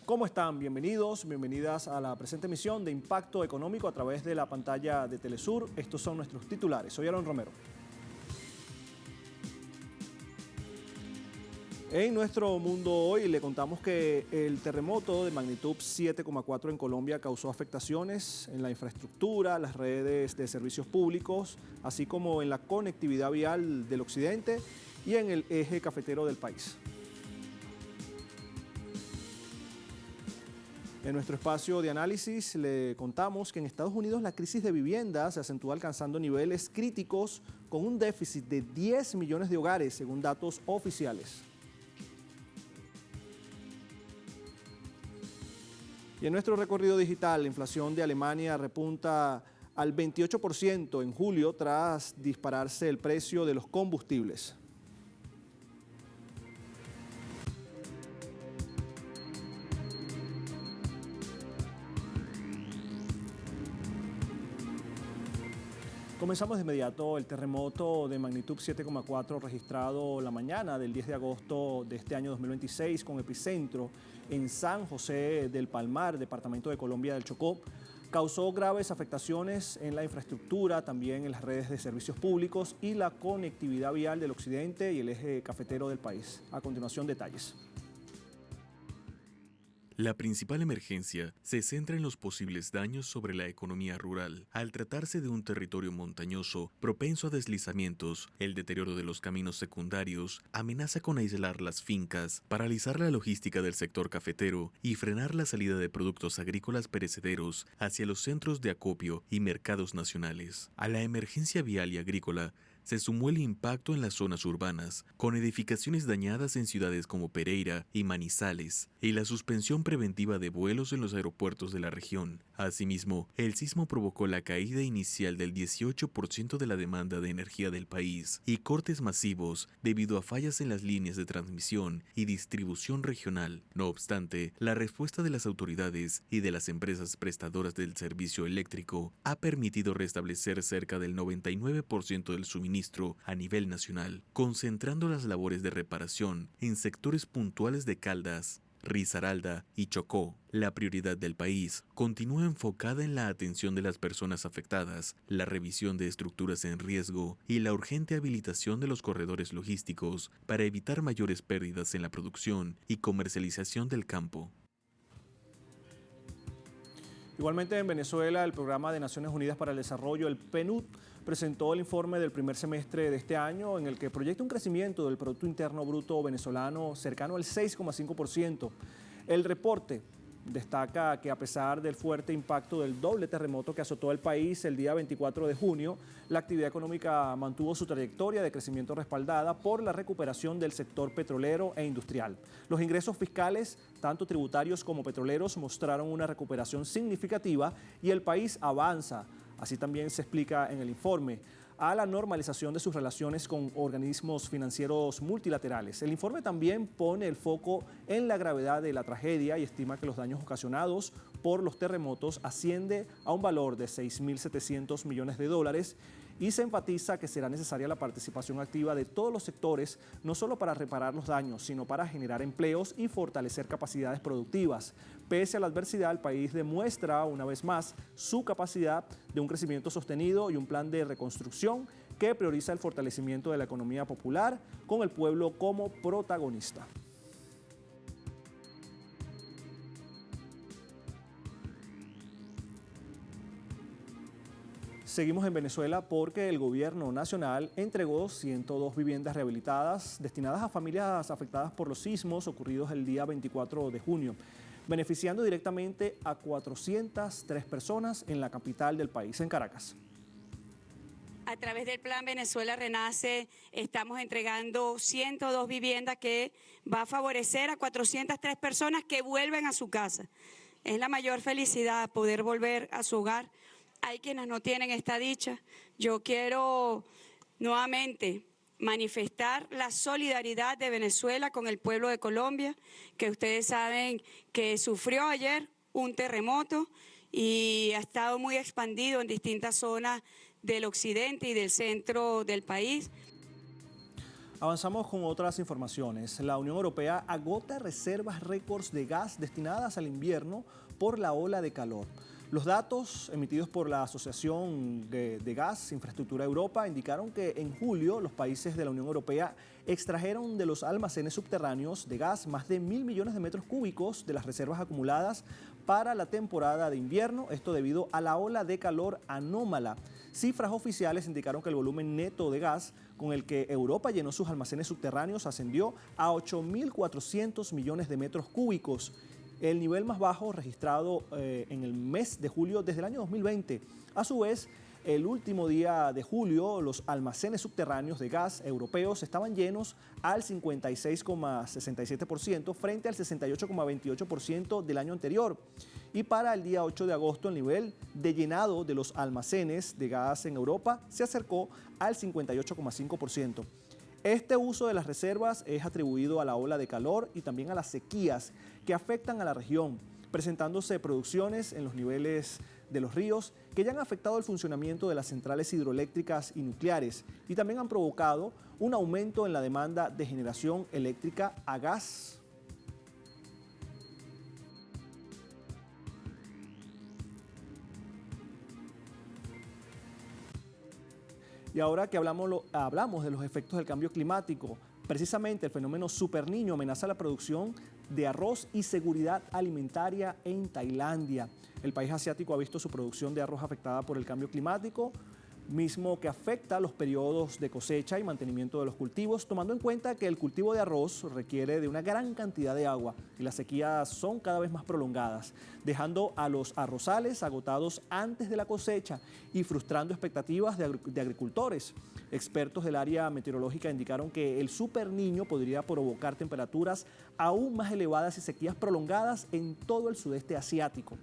¿Cómo están? Bienvenidos, bienvenidas a la presente emisión de Impacto Económico a través de la pantalla de Telesur. Estos son nuestros titulares. Soy Aaron Romero. En nuestro mundo hoy le contamos que el terremoto de magnitud 7,4 en Colombia causó afectaciones en la infraestructura, las redes de servicios públicos, así como en la conectividad vial del occidente y en el eje cafetero del país. En nuestro espacio de análisis le contamos que en Estados Unidos la crisis de vivienda se acentúa alcanzando niveles críticos con un déficit de 10 millones de hogares, según datos oficiales. Y en nuestro recorrido digital, la inflación de Alemania repunta al 28% en julio tras dispararse el precio de los combustibles. Comenzamos de inmediato. El terremoto de magnitud 7,4 registrado la mañana del 10 de agosto de este año 2026 con epicentro en San José del Palmar, departamento de Colombia del Chocó, causó graves afectaciones en la infraestructura, también en las redes de servicios públicos y la conectividad vial del occidente y el eje cafetero del país. A continuación, detalles. La principal emergencia se centra en los posibles daños sobre la economía rural. Al tratarse de un territorio montañoso propenso a deslizamientos, el deterioro de los caminos secundarios amenaza con aislar las fincas, paralizar la logística del sector cafetero y frenar la salida de productos agrícolas perecederos hacia los centros de acopio y mercados nacionales. A la emergencia vial y agrícola se sumó el impacto en las zonas urbanas, con edificaciones dañadas en ciudades como Pereira y Manizales, y la suspensión preventiva de vuelos en los aeropuertos de la región. Asimismo, el sismo provocó la caída inicial del 18% de la demanda de energía del país y cortes masivos debido a fallas en las líneas de transmisión y distribución regional. No obstante, la respuesta de las autoridades y de las empresas prestadoras del servicio eléctrico ha permitido restablecer cerca del 99% del suministro a nivel nacional, concentrando las labores de reparación en sectores puntuales de Caldas, Risaralda y Chocó. La prioridad del país continúa enfocada en la atención de las personas afectadas, la revisión de estructuras en riesgo y la urgente habilitación de los corredores logísticos para evitar mayores pérdidas en la producción y comercialización del campo. Igualmente en Venezuela, el Programa de Naciones Unidas para el Desarrollo, el PNUD, presentó el informe del primer semestre de este año en el que proyecta un crecimiento del Producto Interno Bruto venezolano cercano al 6,5%. El reporte destaca que a pesar del fuerte impacto del doble terremoto que azotó el país el día 24 de junio, la actividad económica mantuvo su trayectoria de crecimiento respaldada por la recuperación del sector petrolero e industrial. Los ingresos fiscales, tanto tributarios como petroleros, mostraron una recuperación significativa y el país avanza, así también se explica en el informe, a la normalización de sus relaciones con organismos financieros multilaterales. El informe también pone el foco en la gravedad de la tragedia y estima que los daños ocasionados por los terremotos asciende a un valor de 6.700 millones de dólares y se enfatiza que será necesaria la participación activa de todos los sectores, no solo para reparar los daños, sino para generar empleos y fortalecer capacidades productivas. Pese a la adversidad, el país demuestra una vez más su capacidad de un crecimiento sostenido y un plan de reconstrucción que prioriza el fortalecimiento de la economía popular con el pueblo como protagonista. Seguimos en Venezuela porque el gobierno nacional entregó 102 viviendas rehabilitadas destinadas a familias afectadas por los sismos ocurridos el día 24 de junio, beneficiando directamente a 403 personas en la capital del país, en Caracas. A través del Plan Venezuela Renace estamos entregando 102 viviendas que va a favorecer a 403 personas que vuelven a su casa. Es la mayor felicidad poder volver a su hogar. Hay quienes no tienen esta dicha. Yo quiero nuevamente manifestar la solidaridad de Venezuela con el pueblo de Colombia, que ustedes saben que sufrió ayer un terremoto y ha estado muy expandido en distintas zonas del occidente y del centro del país. Avanzamos con otras informaciones. La Unión Europea agota reservas récords de gas destinadas al invierno por la ola de calor. Los datos emitidos por la Asociación de Gas Infraestructura Europa indicaron que en julio los países de la Unión Europea extrajeron de los almacenes subterráneos de gas más de 1.000 millones de metros cúbicos de las reservas acumuladas para la temporada de invierno, esto debido a la ola de calor anómala. Cifras oficiales indicaron que el volumen neto de gas con el que Europa llenó sus almacenes subterráneos ascendió a 8.400 millones de metros cúbicos, el nivel más bajo registrado en el mes de julio desde el año 2020. A su vez, el último día de julio, los almacenes subterráneos de gas europeos estaban llenos al 56,67% frente al 68,28% del año anterior. Y para el día 8 de agosto, el nivel de llenado de los almacenes de gas en Europa se acercó al 58,5%. Este uso de las reservas es atribuido a la ola de calor y también a las sequías que afectan a la región, presentándose producciones en los niveles de los ríos que ya han afectado el funcionamiento de las centrales hidroeléctricas y nucleares y también han provocado un aumento en la demanda de generación eléctrica a gas. Y ahora que hablamos de los efectos del cambio climático, precisamente el fenómeno Super Niño amenaza la producción de arroz y seguridad alimentaria en Tailandia. El país asiático ha visto su producción de arroz afectada por el cambio climático, mismo que afecta los periodos de cosecha y mantenimiento de los cultivos, tomando en cuenta que el cultivo de arroz requiere de una gran cantidad de agua y las sequías son cada vez más prolongadas, dejando a los arrozales agotados antes de la cosecha y frustrando expectativas de agricultores. Expertos del área meteorológica indicaron que el Super Niño podría provocar temperaturas aún más elevadas y sequías prolongadas en todo el sudeste asiático,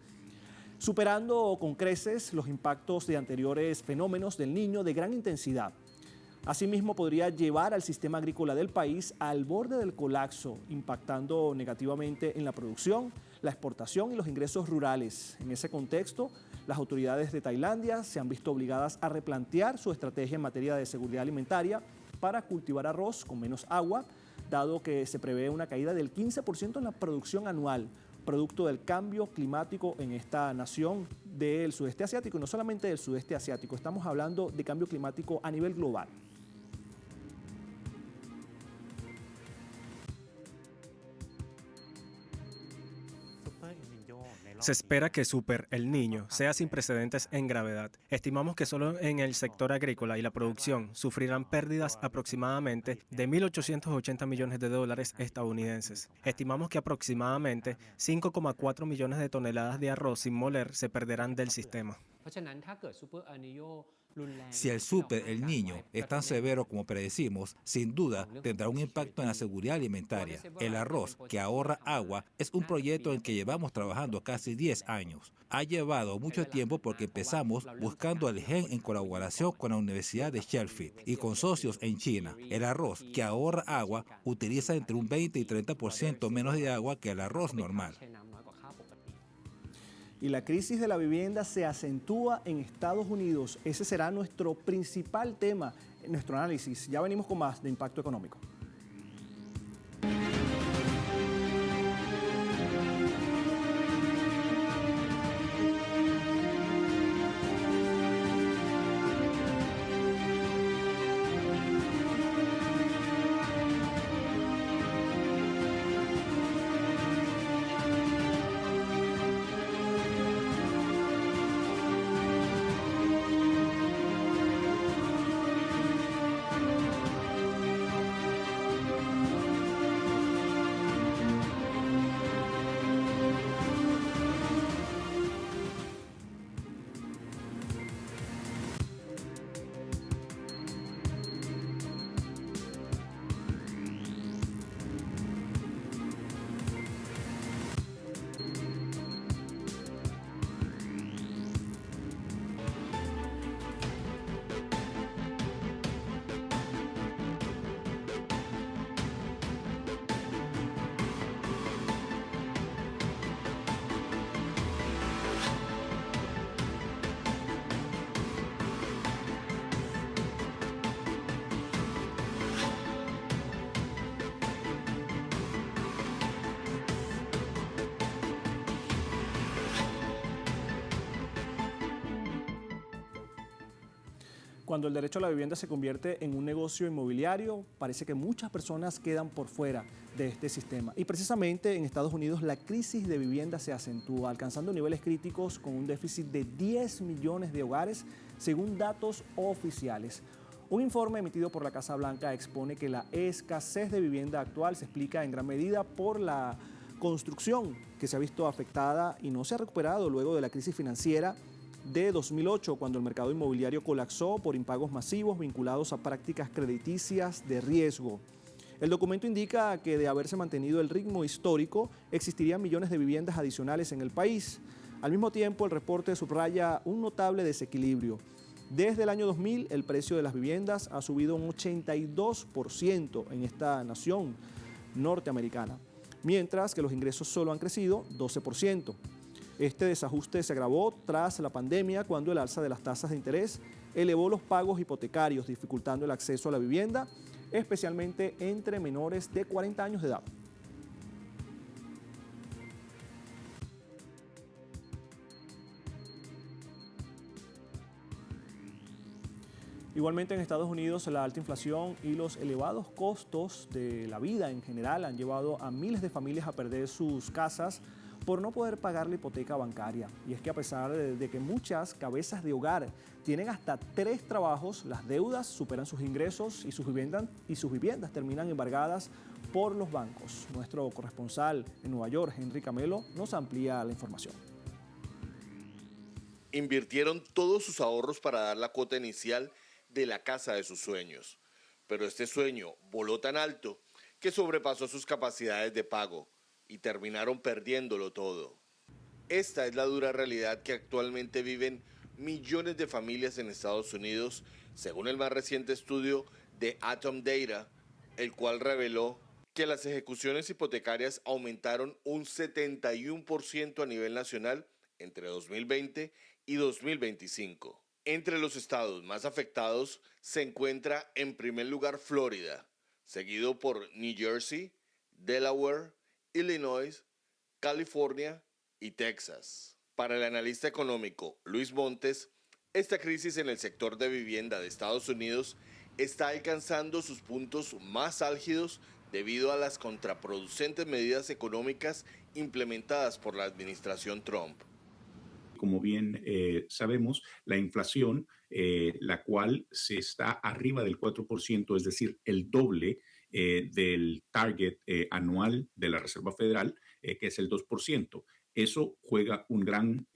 superando con creces los impactos de anteriores fenómenos del Niño de gran intensidad. Asimismo, podría llevar al sistema agrícola del país al borde del colapso, impactando negativamente en la producción, la exportación y los ingresos rurales. En ese contexto, las autoridades de Tailandia se han visto obligadas a replantear su estrategia en materia de seguridad alimentaria para cultivar arroz con menos agua, dado que se prevé una caída del 15% en la producción anual, producto del cambio climático en esta nación del sudeste asiático, y no solamente del sudeste asiático, estamos hablando de cambio climático a nivel global. Se espera que Super El Niño sea sin precedentes en gravedad. Estimamos que solo en el sector agrícola y la producción sufrirán pérdidas aproximadamente de $1.880 millones estadounidenses. Estimamos que aproximadamente 5,4 millones de toneladas de arroz sin moler se perderán del sistema. Si el Super El Niño es tan severo como predecimos, sin duda tendrá un impacto en la seguridad alimentaria. El arroz, que ahorra agua, es un proyecto en que llevamos trabajando casi 10 años. Ha llevado mucho tiempo porque empezamos buscando el gen en colaboración con la Universidad de Sheffield y con socios en China. El arroz, que ahorra agua, utiliza entre un 20 y 30% menos de agua que el arroz normal. Y la crisis de la vivienda se acentúa en Estados Unidos. Ese será nuestro principal tema en nuestro análisis. Ya venimos con más de Impacto Económico. Cuando el derecho a la vivienda se convierte en un negocio inmobiliario, parece que muchas personas quedan por fuera de este sistema. Y precisamente en Estados Unidos la crisis de vivienda se acentúa, alcanzando niveles críticos con un déficit de 10 millones de hogares, según datos oficiales. Un informe emitido por la Casa Blanca expone que la escasez de vivienda actual se explica en gran medida por la construcción que se ha visto afectada y no se ha recuperado luego de la crisis financiera de 2008, cuando el mercado inmobiliario colapsó por impagos masivos vinculados a prácticas crediticias de riesgo. El documento indica que de haberse mantenido el ritmo histórico, existirían millones de viviendas adicionales en el país. Al mismo tiempo, el reporte subraya un notable desequilibrio. Desde el año 2000, el precio de las viviendas ha subido un 82% en esta nación norteamericana, mientras que los ingresos solo han crecido 12%. Este desajuste se agravó tras la pandemia, cuando el alza de las tasas de interés elevó los pagos hipotecarios, dificultando el acceso a la vivienda, especialmente entre menores de 40 años de edad. Igualmente en Estados Unidos, la alta inflación y los elevados costos de la vida en general han llevado a miles de familias a perder sus casas por no poder pagar la hipoteca bancaria. Y es que a pesar de que muchas cabezas de hogar tienen hasta 3 trabajos, las deudas superan sus ingresos y sus viviendas terminan embargadas por los bancos. Nuestro corresponsal en Nueva York, Henry Camelo, nos amplía la información. Invirtieron todos sus ahorros para dar la cuota inicial de la casa de sus sueños. Pero este sueño voló tan alto que sobrepasó sus capacidades de pago y terminaron perdiéndolo todo. Esta es la dura realidad que actualmente viven millones de familias en Estados Unidos, según el más reciente estudio de Atom Data, el cual reveló que las ejecuciones hipotecarias aumentaron un 71% a nivel nacional entre 2020 y 2025. Entre los estados más afectados se encuentra en primer lugar Florida, seguido por New Jersey, Delaware, Illinois, California y Texas. Para el analista económico Luis Montes, esta crisis en el sector de vivienda de Estados Unidos está alcanzando sus puntos más álgidos debido a las contraproducentes medidas económicas implementadas por la administración Trump. Como bien sabemos, la inflación, la cual se está arriba del 4%, es decir, el doble del target anual de la Reserva Federal, que es el 2%. Eso juega un gran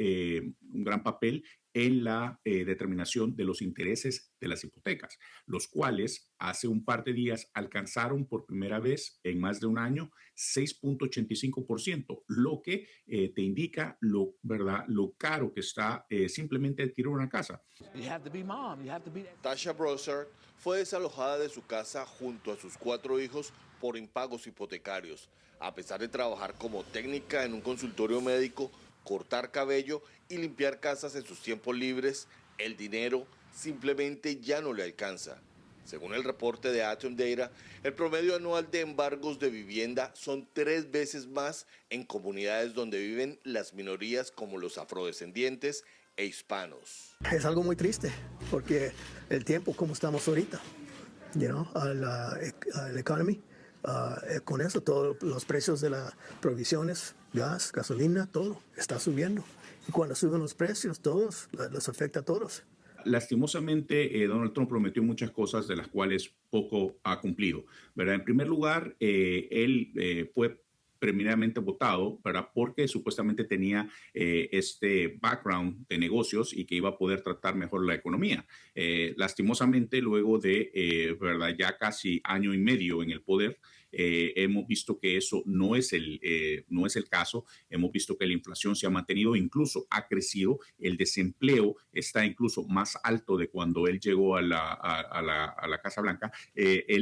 papel en la determinación de los intereses de las hipotecas, los cuales hace un par de días alcanzaron por primera vez en más de un año 6.85%, lo que te indica lo caro que está simplemente adquirir una casa. Tasha Brossard fue desalojada de su casa junto a sus 4 hijos por impagos hipotecarios. A pesar de trabajar como técnica en un consultorio médico, cortar cabello y limpiar casas en sus tiempos libres, el dinero simplemente ya no le alcanza. Según el reporte de Atom Data, el promedio anual de embargos de vivienda son 3 veces más en comunidades donde viven las minorías como los afrodescendientes e hispanos. Es algo muy triste porque el tiempo como estamos ahorita, la economía, con eso todos los precios de las provisiones, gas, gasolina, todo está subiendo. Y cuando suben los precios, todos los afecta a todos. Lastimosamente, Donald Trump prometió muchas cosas de las cuales poco ha cumplido, ¿verdad? En primer lugar, él fue primeramente votado, ¿verdad? Porque supuestamente tenía este background de negocios y que iba a poder tratar mejor la economía. Lastimosamente, luego de ¿verdad? Ya casi año y medio en el poder, hemos visto que eso no es el caso. Hemos visto que la inflación se ha mantenido, incluso ha crecido. El desempleo está incluso más alto de cuando él llegó a la Casa Blanca.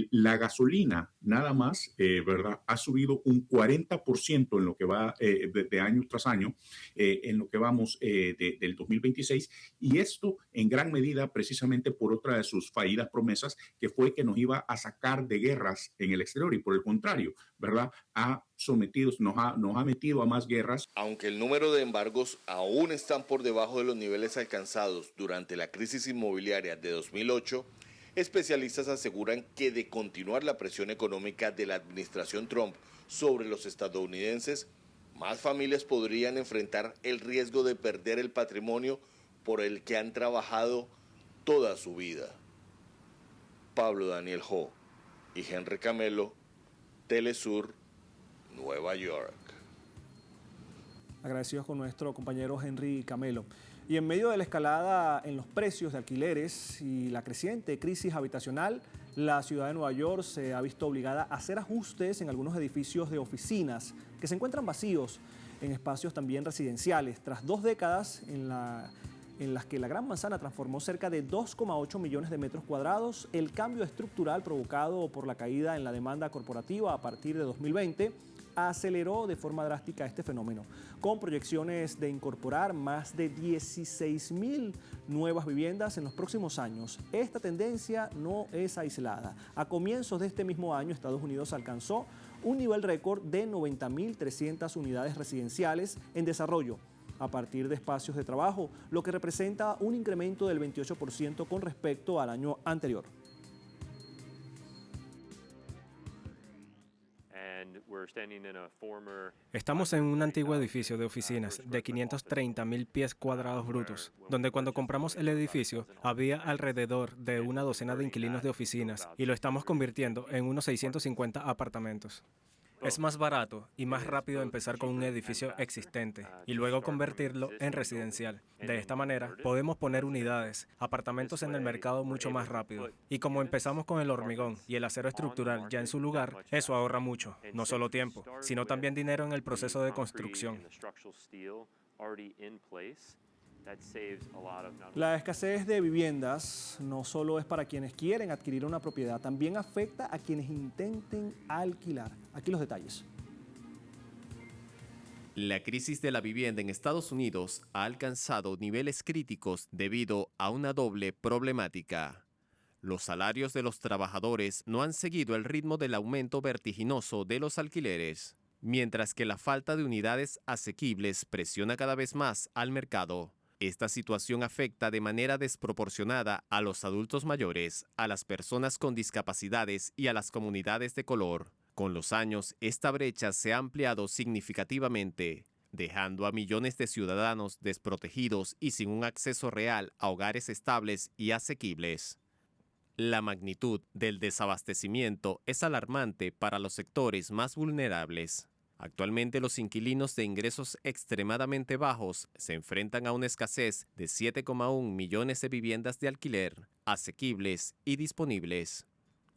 La gasolina, nada más, ¿verdad? Ha subido un 40% en lo que va de año tras año, en lo que vamos del 2026. Y esto en gran medida precisamente por otra de sus fallidas promesas, que fue que nos iba a sacar de guerras en el exterior. Y por el el contrario, ¿verdad? Nos ha metido a más guerras. Aunque el número de embargos aún están por debajo de los niveles alcanzados durante la crisis inmobiliaria de 2008, especialistas aseguran que de continuar la presión económica de la administración Trump sobre los estadounidenses, más familias podrían enfrentar el riesgo de perder el patrimonio por el que han trabajado toda su vida. Pablo Daniel Ho y Henry Camelo, Telesur, Nueva York. Agradecidos con nuestro compañero Henry Camelo. Y en medio de la escalada en los precios de alquileres y la creciente crisis habitacional, la ciudad de Nueva York se ha visto obligada a hacer ajustes en algunos edificios de oficinas que se encuentran vacíos en espacios también residenciales. Tras 2 décadas en las que la Gran Manzana transformó cerca de 2,8 millones de metros cuadrados, el cambio estructural provocado por la caída en la demanda corporativa a partir de 2020 aceleró de forma drástica este fenómeno, con proyecciones de incorporar más de 16.000 nuevas viviendas en los próximos años. Esta tendencia no es aislada. A comienzos de este mismo año, Estados Unidos alcanzó un nivel récord de 90.300 unidades residenciales en desarrollo a partir de espacios de trabajo, lo que representa un incremento del 28% con respecto al año anterior. Estamos en un antiguo edificio de oficinas de 530.000 pies cuadrados brutos, donde cuando compramos el edificio había alrededor de una docena de inquilinos de oficinas y lo estamos convirtiendo en unos 650 apartamentos. Es más barato y más rápido empezar con un edificio existente y luego convertirlo en residencial. De esta manera, podemos poner unidades, apartamentos en el mercado mucho más rápido. Y como empezamos con el hormigón y el acero estructural ya en su lugar, eso ahorra mucho, no solo tiempo, sino también dinero en el proceso de construcción. La escasez de viviendas no solo es para quienes quieren adquirir una propiedad, también afecta a quienes intenten alquilar. Aquí los detalles. La crisis de la vivienda en Estados Unidos ha alcanzado niveles críticos debido a una doble problemática. Los salarios de los trabajadores no han seguido el ritmo del aumento vertiginoso de los alquileres, mientras que la falta de unidades asequibles presiona cada vez más al mercado. Esta situación afecta de manera desproporcionada a los adultos mayores, a las personas con discapacidades y a las comunidades de color. Con los años, esta brecha se ha ampliado significativamente, dejando a millones de ciudadanos desprotegidos y sin un acceso real a hogares estables y asequibles. La magnitud del desabastecimiento es alarmante para los sectores más vulnerables. Actualmente los inquilinos de ingresos extremadamente bajos se enfrentan a una escasez de 7,1 millones de viviendas de alquiler, asequibles y disponibles.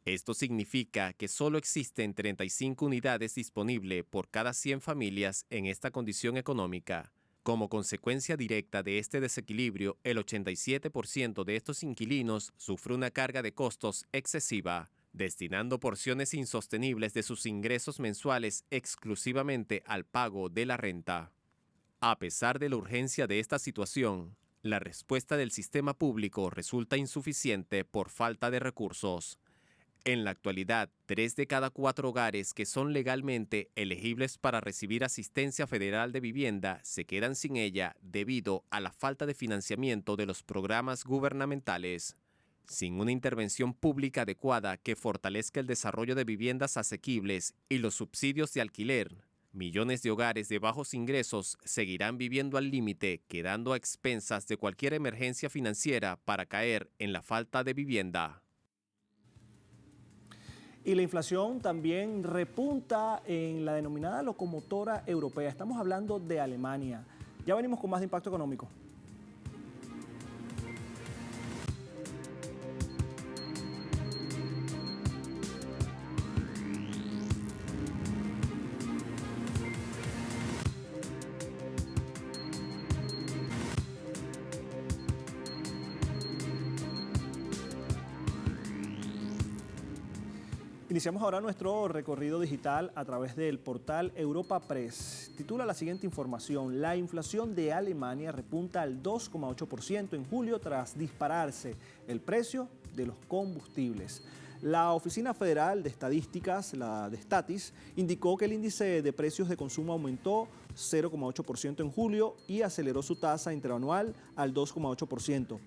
Esto significa que solo existen 35 unidades disponibles por cada 100 familias en esta condición económica. Como consecuencia directa de este desequilibrio, el 87% de estos inquilinos sufre una carga de costos excesiva, destinando porciones insostenibles de sus ingresos mensuales exclusivamente al pago de la renta. A pesar de la urgencia de esta situación, la respuesta del sistema público resulta insuficiente por falta de recursos. En la actualidad, 3 de cada 4 hogares que son legalmente elegibles para recibir asistencia federal de vivienda se quedan sin ella debido a la falta de financiamiento de los programas gubernamentales. Sin una intervención pública adecuada que fortalezca el desarrollo de viviendas asequibles y los subsidios de alquiler, millones de hogares de bajos ingresos seguirán viviendo al límite, quedando a expensas de cualquier emergencia financiera para caer en la falta de vivienda. Y la inflación también repunta en la denominada locomotora europea. Estamos hablando de Alemania. Ya venimos con más de Impacto Económico. Iniciamos ahora nuestro recorrido digital a través del portal Europa Press. Titula la siguiente información: la inflación de Alemania repunta al 2,8% en julio tras dispararse el precio de los combustibles. La Oficina Federal de Estadísticas, la de Statis, indicó que el índice de precios de consumo aumentó 0,8% en julio y aceleró su tasa interanual al 2,8%.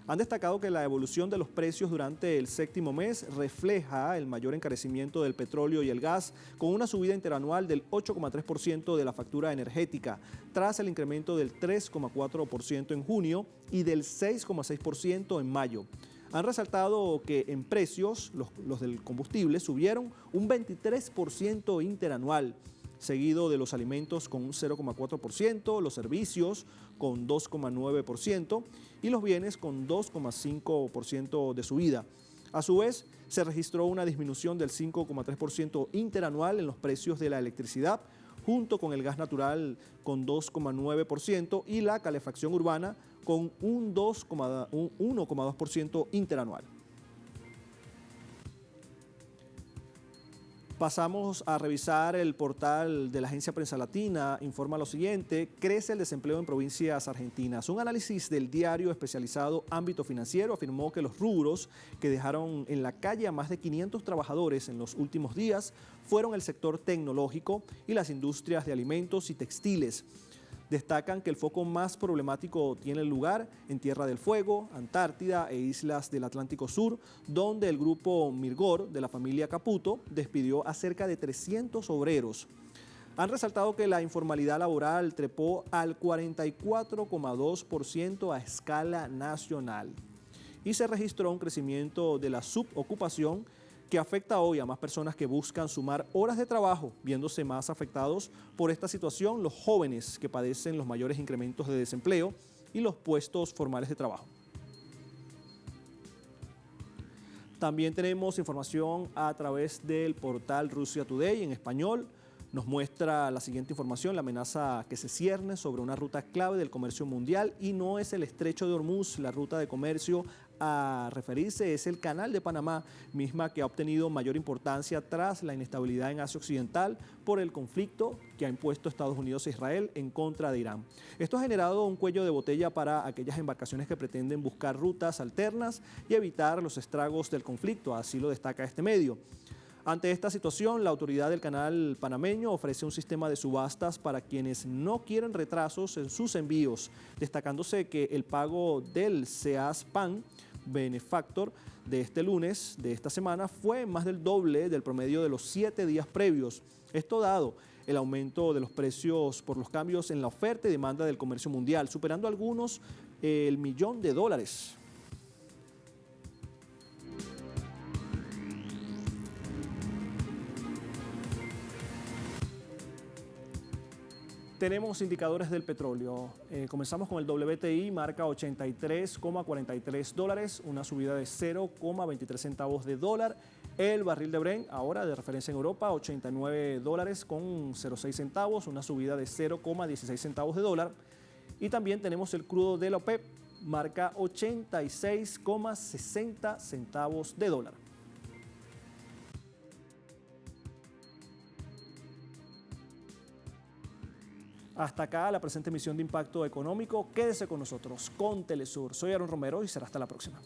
Han destacado que la evolución de los precios durante el séptimo mes refleja el mayor encarecimiento del petróleo y el gas, con una subida interanual del 8,3% de la factura energética, tras el incremento del 3,4% en junio y del 6,6% en mayo. Han resaltado que en precios los del combustible subieron un 23% interanual, seguido de los alimentos con un 0,4%, los servicios con 2,9% y los bienes con 2,5% de subida. A su vez, se registró una disminución del 5,3% interanual en los precios de la electricidad, junto con el gas natural con 2,9% y la calefacción urbana con un 1,2% interanual. Pasamos a revisar el portal de la agencia Prensa Latina. Informa lo siguiente: crece el desempleo en provincias argentinas. Un análisis del diario especializado Ámbito Financiero afirmó que los rubros que dejaron en la calle a más de 500 trabajadores en los últimos días fueron el sector tecnológico y las industrias de alimentos y textiles. Destacan que el foco más problemático tiene lugar en Tierra del Fuego, Antártida e islas del Atlántico Sur, donde el grupo Mirgor de la familia Caputo despidió a cerca de 300 obreros. Han resaltado que la informalidad laboral trepó al 44,2% a escala nacional y se registró un crecimiento de la subocupación que afecta hoy a más personas que buscan sumar horas de trabajo, viéndose más afectados por esta situación los jóvenes que padecen los mayores incrementos de desempleo y los puestos formales de trabajo. También tenemos información a través del portal Russia Today en español. Nos muestra la siguiente información: la amenaza que se cierne sobre una ruta clave del comercio mundial, y no es el estrecho de Hormuz, la ruta de comercio a referirse es el Canal de Panamá, misma que ha obtenido mayor importancia tras la inestabilidad en Asia Occidental por el conflicto que ha impuesto Estados Unidos e Israel en contra de Irán. Esto ha generado un cuello de botella para aquellas embarcaciones que pretenden buscar rutas alternas y evitar los estragos del conflicto, así lo destaca este medio. Ante esta situación, la autoridad del canal panameño ofrece un sistema de subastas para quienes no quieren retrasos en sus envíos, destacándose que el pago del SEASPAN Benefactor de este lunes, de esta semana, fue más del doble del promedio de los 7 días previos. Esto dado el aumento de los precios por los cambios en la oferta y demanda del comercio mundial, superando algunos el $1.000.000. Tenemos indicadores del petróleo. Comenzamos con el WTI, marca $83,43, una subida de 0,23 centavos de dólar. El barril de Brent, ahora de referencia en Europa, $89,06 centavos, una subida de 0,16 centavos de dólar. Y también tenemos el crudo de la OPEP, marca 86,60 centavos de dólar. Hasta acá la presente emisión de Impacto Económico. Quédese con nosotros, con Telesur. Soy Aaron Romero y será hasta la próxima.